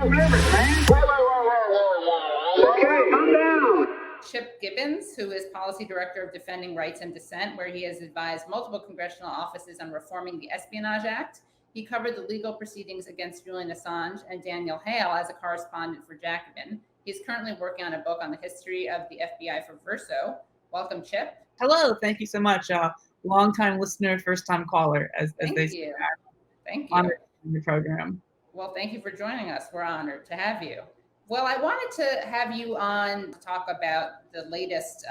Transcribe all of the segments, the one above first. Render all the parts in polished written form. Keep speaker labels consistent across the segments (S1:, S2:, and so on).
S1: limits, man. Whoa. Okay, calm down.
S2: Chip Gibbons, who is Policy Director of Defending Rights and Dissent, where he has advised multiple congressional offices on reforming the Espionage Act. He covered the legal proceedings against Julian Assange and Daniel Hale as a correspondent for Jacobin. He's currently working on a book on the history of the FBI for Verso. Welcome, Chip.
S3: Hello, thank you so much. Long-time listener, first-time caller, as they say.
S2: Thank you.
S3: Honored in the program.
S2: Well, thank you for joining us. We're honored to have you. Well, I wanted to have you on to talk about the latest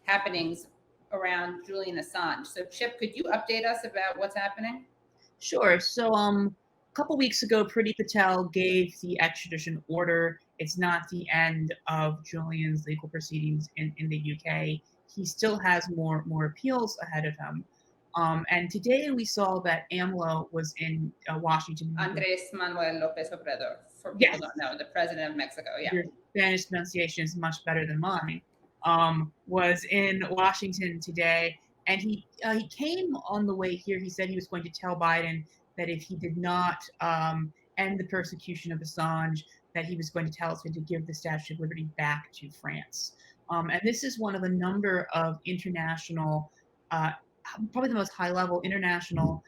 S2: happenings around Julian Assange. So, Chip, could you update us about what's happening?
S3: Sure. So, a couple weeks ago, Priti Patel gave the extradition order. It's not the end of Julian's legal proceedings in the UK. He still has more appeals ahead of him. And today we saw that AMLO was in Washington.
S2: Andrés Manuel López Obrador, for people who don't know, the president of Mexico. Yeah.
S3: Your Spanish pronunciation is much better than mine. Was in Washington today, and he came on the way here. He said he was going to tell Biden that if he did not end the persecution of Assange, that he was going to tell us to give the Statue of Liberty back to France. And this is one of a number of international, probably the most high-level international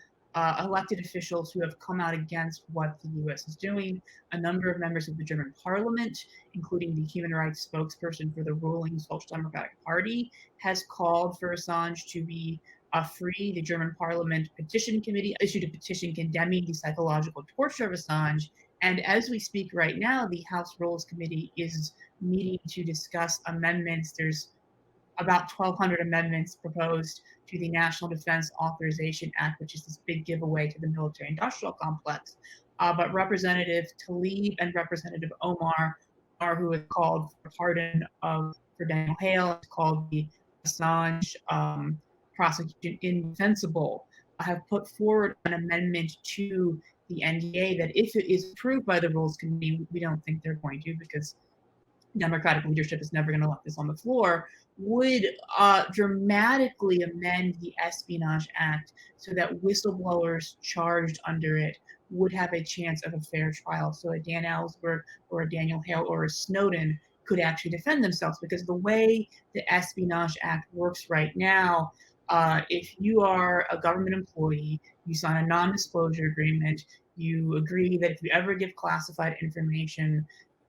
S3: elected officials who have come out against what the U.S. is doing. A number of members of the German parliament, including the human rights spokesperson for the ruling Social Democratic Party, has called for Assange to be free. The German parliament petition committee issued a petition condemning the psychological torture of Assange. And as we speak right now, the House Rules Committee is meeting to discuss amendments. There's about 1,200 amendments proposed to the National Defense Authorization Act, which is this big giveaway to the military-industrial complex. But Representative Tlaib and Representative Omar, who has called for pardon for Daniel Hale, called the Assange prosecution indefensible, have put forward an amendment to the NDAA that, if it is approved by the Rules Committee, we don't think they're going to, because Democratic leadership is never going to let this on the floor, would dramatically amend the Espionage Act so that whistleblowers charged under it would have a chance of a fair trial. So a Dan Ellsberg or a Daniel Hale or a Snowden could actually defend themselves, because the way the Espionage Act works right now, if you are a government employee, you sign a non-disclosure agreement, you agree that if you ever give classified information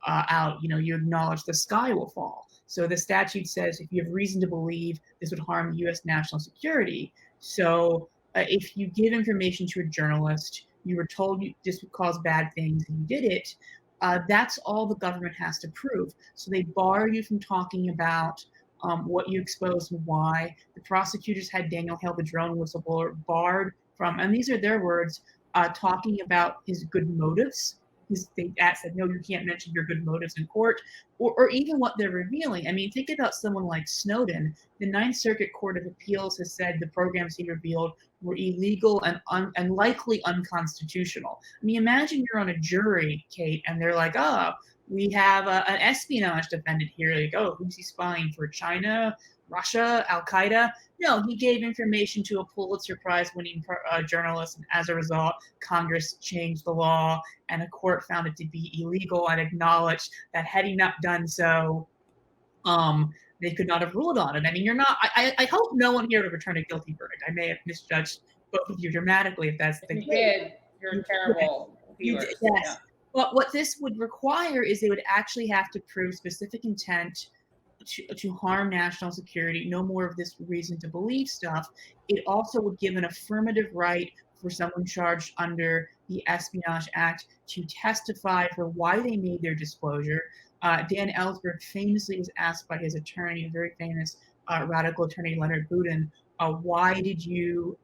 S3: out, you acknowledge the sky will fall. So the statute says if you have reason to believe this would harm U.S. national security. So if you give information to a journalist, you were told this would cause bad things, and you did it, that's all the government has to prove. So they bar you from talking about what you exposed and why. The prosecutors had Daniel Hale, the drone whistleblower, barred from, and these are their words, talking about his good motives. They said, no, you can't mention your good motives in court, or even what they're revealing. I mean, think about someone like Snowden. The Ninth Circuit Court of Appeals has said the programs he revealed were illegal and likely unconstitutional. I mean, imagine you're on a jury, Kate, and they're like, oh, we have an espionage defendant here. Like, oh, who's he spying for? China, Russia, Al-Qaeda? No, he gave information to a Pulitzer Prize-winning journalist, and as a result, Congress changed the law, and a court found it to be illegal and acknowledged that had he not done so, they could not have ruled on it. I mean, I hope no one here would return a guilty verdict. I may have misjudged both of you dramatically if that's the case.
S2: You did. You're terrible.
S3: Yes. Yeah. But what this would require is they would actually have to prove specific intent to harm national security, no more of this reason to believe stuff. It also would give an affirmative right for someone charged under the Espionage Act to testify for why they made their disclosure. Dan Ellsberg famously was asked by his attorney, a very famous radical attorney, Leonard Boudin, why did you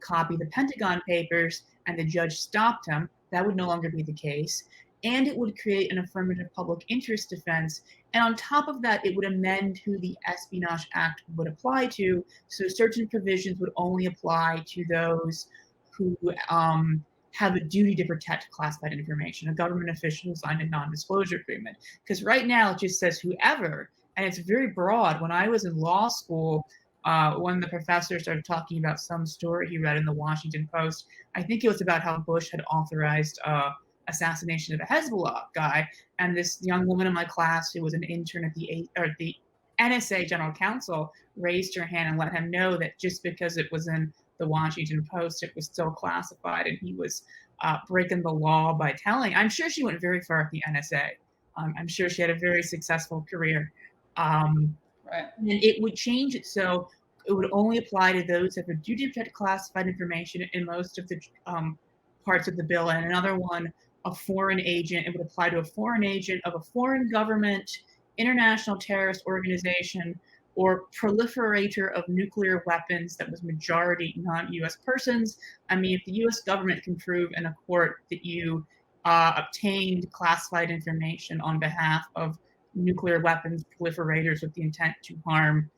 S3: copy the Pentagon Papers? And the judge stopped him. That would no longer be the case. And it would create an affirmative public interest defense. And on top of that, it would amend who the Espionage Act would apply to. So certain provisions would only apply to those who have a duty to protect classified information, a government official who signed a non-disclosure agreement. Because right now it just says whoever, and it's very broad. When I was in law school, when the professor started talking about some story he read in the Washington Post, I think it was about how Bush had authorized assassination of a Hezbollah guy. And this young woman in my class who was an intern at the NSA General Counsel raised her hand and let him know that just because it was in the Washington Post, it was still classified, and he was breaking the law by telling. I'm sure she went very far at the NSA. I'm sure she had a very successful career.
S2: Right.
S3: And it would change it so it would only apply to those that have a duty to protect classified information in most of the parts of the bill. And another one, a foreign agent. It would apply to a foreign agent of a foreign government, international terrorist organization, or proliferator of nuclear weapons that was majority non-U.S. persons. I mean, if the U.S. government can prove in a court that you obtained classified information on behalf of nuclear weapons proliferators with the intent to harm,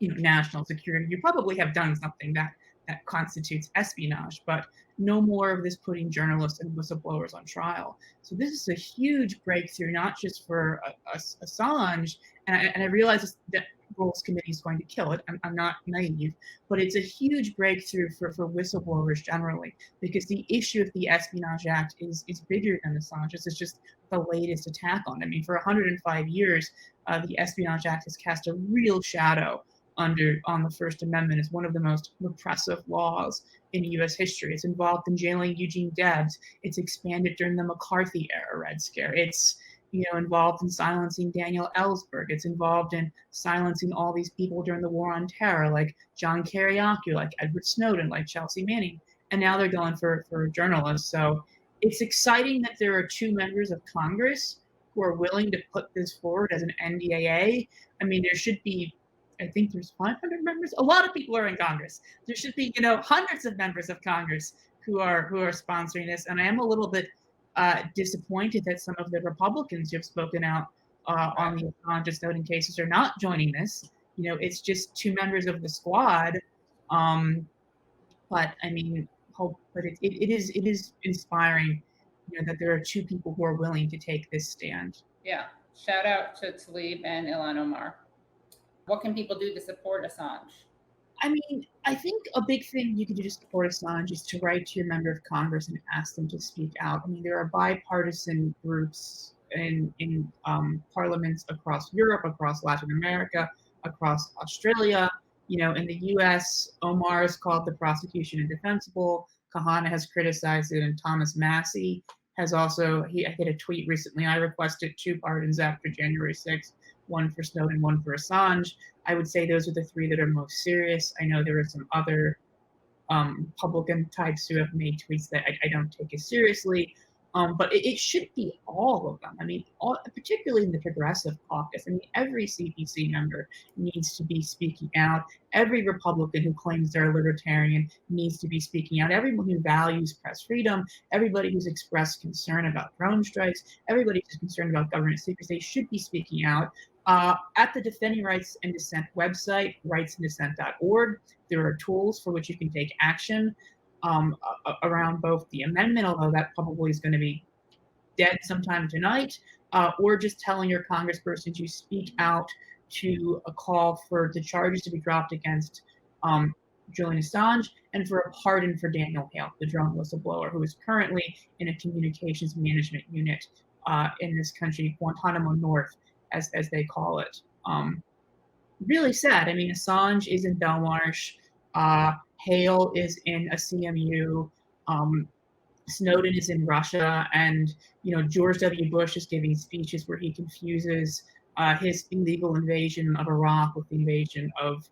S3: national security, you probably have done something that constitutes espionage. But no more of this putting journalists and whistleblowers on trial. So this is a huge breakthrough, not just for Assange, and I realize that Rules Committee is going to kill it. I'm not naive, but it's a huge breakthrough for whistleblowers generally, because the issue of the Espionage Act is bigger than Assange. This is just the latest attack on it. I mean, for 105 years, the Espionage Act has cast a real shadow on the First Amendment as one of the most repressive laws in U.S. history. It's involved in jailing Eugene Debs. It's expanded during the McCarthy era Red Scare. It's involved in silencing Daniel Ellsberg. It's involved in silencing all these people during the War on Terror, like John Kiriakou, like Edward Snowden, like Chelsea Manning. And now they're going for journalists. So it's exciting that there are 2 members of Congress who are willing to put this forward as an NDAA. I mean, there should be, I think there's 500 members. A lot of people are in Congress. There should be, hundreds of members of Congress who are sponsoring this. And I am a little bit disappointed that some of the Republicans who have spoken out on the Assange Snowden cases are not joining this. It's just 2 members of the squad. But I mean, but it is inspiring, that there are 2 people who are willing to take this stand.
S2: Yeah. Shout out to Tlaib and Ilhan Omar. What can people do to support Assange?
S3: I mean, I think a big thing you can do to support Assange is to write to your member of Congress and ask them to speak out. I mean, there are bipartisan groups in parliaments across Europe, across Latin America, across Australia. In the U.S., Omar has called the prosecution indefensible. Kahana has criticized it, and Thomas Massie has also, I did a tweet recently, I requested 2 pardons after January 6th, one for Snowden, one for Assange. I would say those are the 3 that are most serious. I know there are some other Republican types who have made tweets that I don't take as seriously, but it should be all of them. I mean, particularly in the Progressive Caucus. I mean, every CPC member needs to be speaking out. Every Republican who claims they're a libertarian needs to be speaking out. Everyone who values press freedom, everybody who's expressed concern about drone strikes, everybody who's concerned about government secrecy should be speaking out. At the Defending Rights and Dissent website, rightsanddissent.org, there are tools for which you can take action around both the amendment, although that probably is going to be dead sometime tonight, or just telling your congressperson to speak out to a call for the charges to be dropped against Julian Assange and for a pardon for Daniel Hale, the drone whistleblower, who is currently in a communications management unit in this country, Guantanamo North, as they call it. Really sad. I mean, Assange is in Belmarsh. Hale is in a CMU. Snowden is in Russia, and George W. Bush is giving speeches where he confuses his illegal invasion of Iraq with the invasion of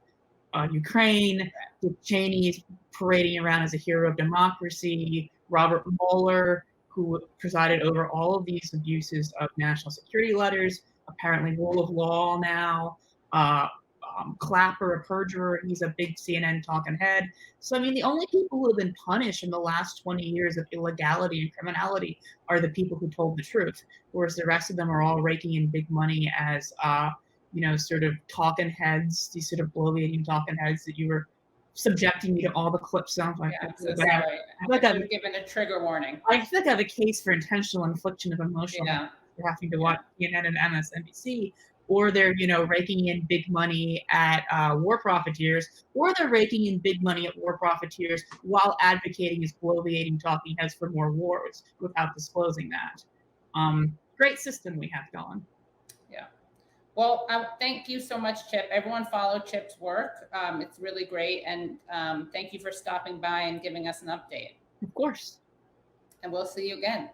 S3: Ukraine. Dick Cheney is parading around as a hero of democracy. Robert Mueller, who presided over all of these abuses of national security letters, apparently rule of law now. Clapper, a perjurer, he's a big CNN talking head. So, I mean, the only people who have been punished in the last 20 years of illegality and criminality are the people who told the truth, whereas the rest of them are all raking in big money as, sort of talking heads, these sort of bloviating talking heads that you were subjecting me to all the clip sounds like.
S2: Yeah, so sorry. I've given a trigger warning.
S3: I feel like I have a case for intentional infliction of emotional
S2: Yeah.
S3: for having to watch CNN and MSNBC. or they're, raking in big money at war profiteers, or they're raking in big money at war profiteers while advocating as bloviating talking heads for more wars without disclosing that. Great system we have going.
S2: Yeah. Well, thank you so much, Chip. Everyone follow Chip's work. It's really great. And thank you for stopping by and giving us an update.
S3: Of course.
S2: And we'll see you again.